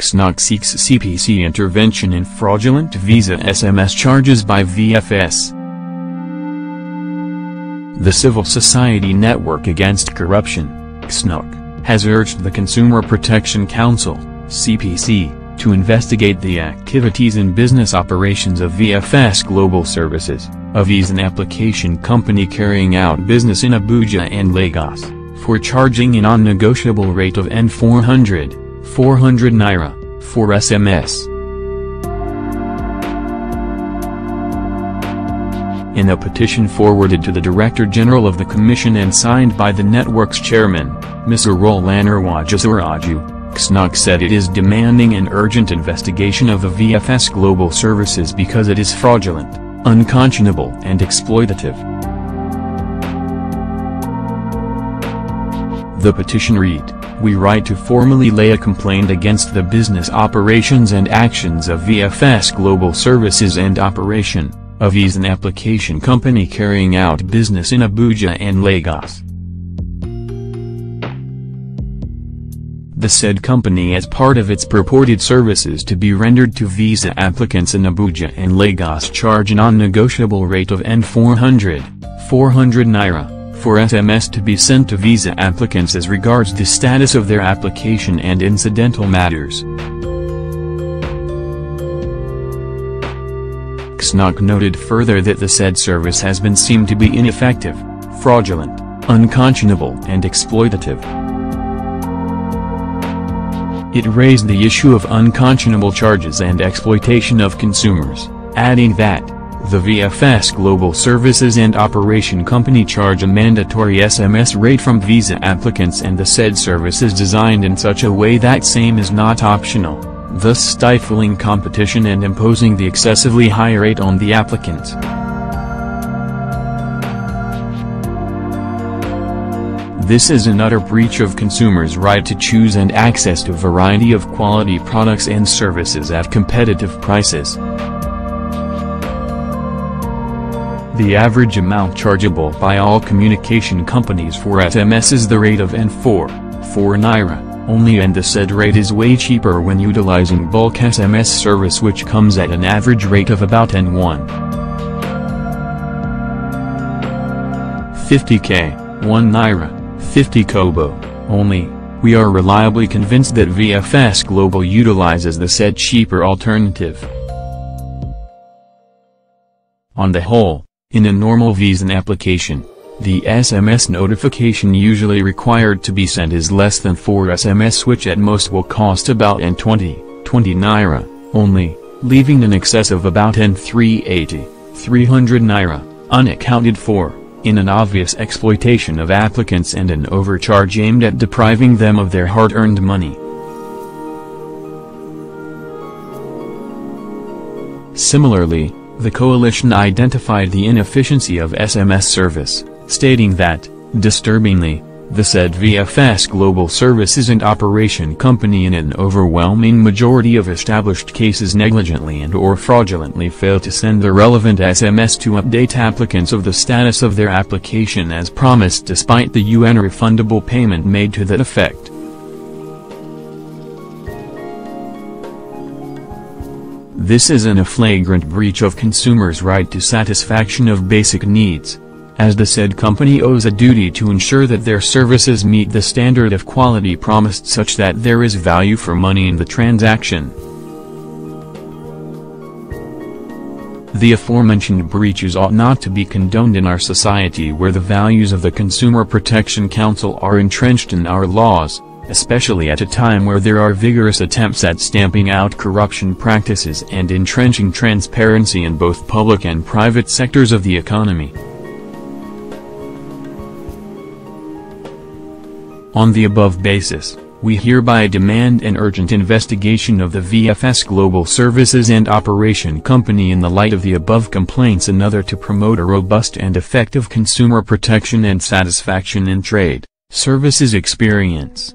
CSNAC seeks CPC intervention in fraudulent Visa SMS charges by VFS. The Civil Society Network Against Corruption, CSNAC, has urged the Consumer Protection Council, CPC, to investigate the activities and business operations of VFS Global Services, a visa application company carrying out business in Abuja and Lagos, for charging an non-negotiable rate of N400 naira, for SMS. In a petition forwarded to the Director General of the Commission and signed by the network's chairman, Mr. Olanrewaju Suraju, CSNAC said it is demanding an urgent investigation of the VFS Global Services because it is fraudulent, unconscionable and exploitative. The petition read, "We write to formally lay a complaint against the business operations and actions of VFS Global Services and Operation, a visa application company carrying out business in Abuja and Lagos. The said company, as part of its purported services to be rendered to visa applicants in Abuja and Lagos, charge a non-negotiable rate of N400 naira, for SMS to be sent to visa applicants as regards the status of their application and incidental matters." CSNAC noted further that the said service has been seen to be ineffective, fraudulent, unconscionable and exploitative. It raised the issue of unconscionable charges and exploitation of consumers, adding that, the VFS Global Services and Operation Company charge a mandatory SMS rate from visa applicants and the said service is designed in such a way that same is not optional, thus stifling competition and imposing the excessively high rate on the applicants. This is an utter breach of consumers' right to choose and access to a variety of quality products and services at competitive prices. The average amount chargeable by all communication companies for SMS is the rate of N4 naira, only, and the said rate is way cheaper when utilizing bulk SMS service, which comes at an average rate of about N1 50k, 1 naira, 50 kobo, only. We are reliably convinced that VFS Global utilizes the said cheaper alternative. On the whole, in a normal visa application, the SMS notification usually required to be sent is less than 4 SMS, which at most will cost about N20 naira, only, leaving an excess of about N380 naira, unaccounted for, in an obvious exploitation of applicants and an overcharge aimed at depriving them of their hard-earned money. Similarly, the coalition identified the inefficiency of SMS service, stating that, disturbingly, the said VFS Global Services and Operation Company in an overwhelming majority of established cases negligently and/or fraudulently fail to send the relevant SMS to update applicants of the status of their application as promised, despite the UN refundable payment made to that effect. This is a flagrant breach of consumers' right to satisfaction of basic needs, as the said company owes a duty to ensure that their services meet the standard of quality promised, such that there is value for money in the transaction. The aforementioned breaches ought not to be condoned in our society, where the values of the Consumer Protection Council are entrenched in our laws, especially at a time where there are vigorous attempts at stamping out corruption practices and entrenching transparency in both public and private sectors of the economy. On the above basis, we hereby demand an urgent investigation of the VFS Global Services and Operation Company in the light of the above complaints, and other to promote a robust and effective consumer protection and satisfaction in trade services experience.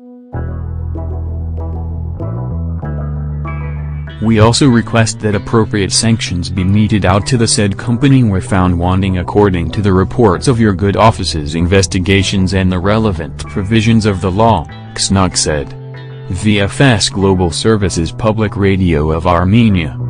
We also request that appropriate sanctions be meted out to the said company where found wanting according to the reports of your good office's investigations and the relevant provisions of the law, CSNAC said. VFS Global Services Public Radio of Armenia.